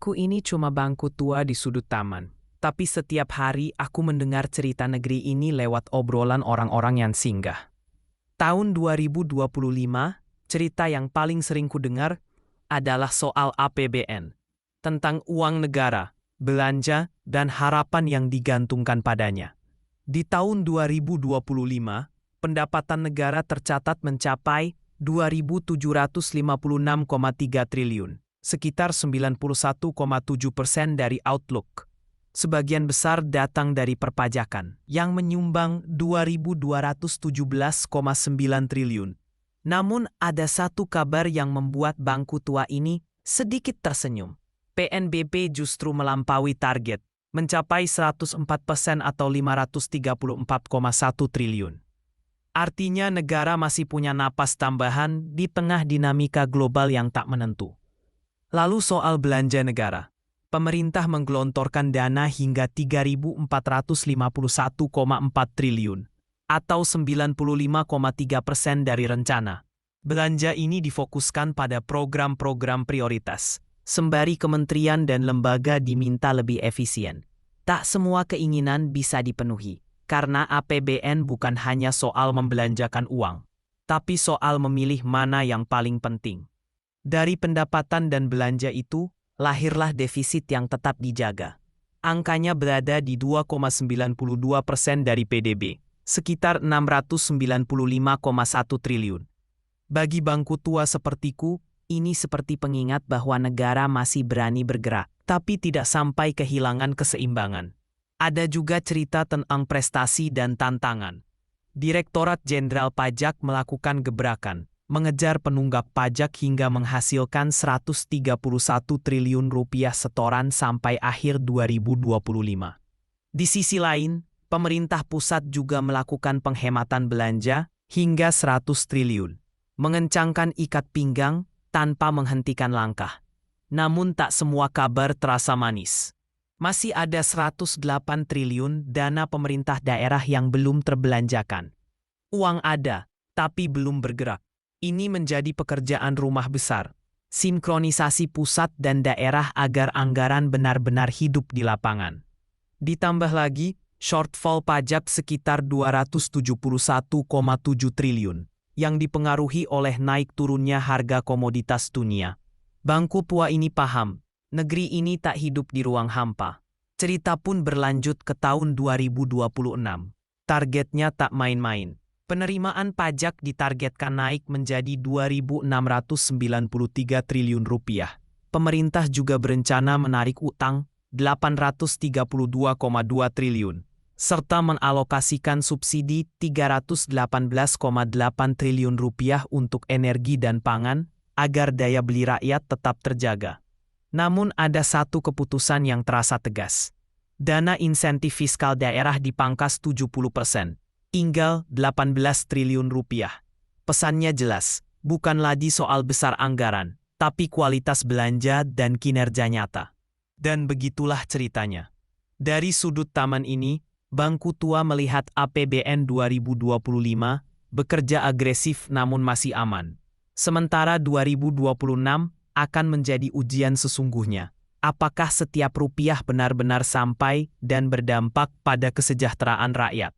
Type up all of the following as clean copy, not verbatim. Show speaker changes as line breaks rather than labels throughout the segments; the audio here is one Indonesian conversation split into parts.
Bangku ini cuma bangku tua di sudut taman. Tapi setiap hari aku mendengar cerita negeri ini lewat obrolan orang-orang yang singgah. Tahun 2025, cerita yang paling sering kudengar adalah soal APBN. Tentang uang negara, belanja, dan harapan yang digantungkan padanya. Di tahun 2025, pendapatan negara tercatat mencapai 2.756,3 triliun, sekitar 91,7% dari outlook. Sebagian besar datang dari perpajakan, yang menyumbang 2.217,9 triliun. Namun ada satu kabar yang membuat bangku tua ini sedikit tersenyum. PNBP justru melampaui target, mencapai 104% atau 534,1 triliun. Artinya negara masih punya napas tambahan di tengah dinamika global yang tak menentu. Lalu soal belanja negara. Pemerintah menggelontorkan dana hingga 3.451,4 triliun, atau 95,3% dari rencana. Belanja ini difokuskan pada program-program prioritas, sembari kementerian dan lembaga diminta lebih efisien. Tak semua keinginan bisa dipenuhi, karena APBN bukan hanya soal membelanjakan uang, tapi soal memilih mana yang paling penting. Dari pendapatan dan belanja itu, lahirlah defisit yang tetap dijaga. Angkanya berada di 2,92% dari PDB, sekitar 695,1 triliun. Bagi bangku tua sepertiku, ini seperti pengingat bahwa negara masih berani bergerak, tapi tidak sampai kehilangan keseimbangan. Ada juga cerita tentang prestasi dan tantangan. Direktorat Jenderal Pajak melakukan gebrakan, mengejar penunggak pajak hingga menghasilkan 131 triliun rupiah setoran sampai akhir 2025. Di sisi lain, pemerintah pusat juga melakukan penghematan belanja hingga 100 triliun, mengencangkan ikat pinggang tanpa menghentikan langkah. Namun tak semua kabar terasa manis. Masih ada 108 triliun dana pemerintah daerah yang belum terbelanjakan. Uang ada, tapi belum bergerak. Ini menjadi pekerjaan rumah besar, sinkronisasi pusat dan daerah agar anggaran benar-benar hidup di lapangan. Ditambah lagi, shortfall pajak sekitar 271,7 triliun, yang dipengaruhi oleh naik turunnya harga komoditas dunia. Bangku tua ini paham, negeri ini tak hidup di ruang hampa. Cerita pun berlanjut ke tahun 2026. Targetnya tak main-main. Penerimaan pajak ditargetkan naik menjadi 2.693 triliun rupiah. Pemerintah juga berencana menarik utang 832,2 triliun, serta mengalokasikan subsidi 318,8 triliun rupiah untuk energi dan pangan agar daya beli rakyat tetap terjaga. Namun ada satu keputusan yang terasa tegas. Dana insentif fiskal daerah dipangkas 70%. Tinggal 18 triliun rupiah. Pesannya jelas, bukan lagi soal besar anggaran, tapi kualitas belanja dan kinerja nyata. Dan begitulah ceritanya. Dari sudut taman ini, bangku tua melihat APBN 2025 bekerja agresif namun masih aman. Sementara 2026 akan menjadi ujian sesungguhnya. Apakah setiap rupiah benar-benar sampai dan berdampak pada kesejahteraan rakyat?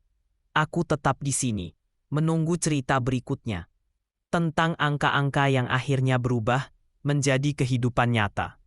Aku tetap di sini, menunggu cerita berikutnya tentang angka-angka yang akhirnya berubah menjadi kehidupan nyata.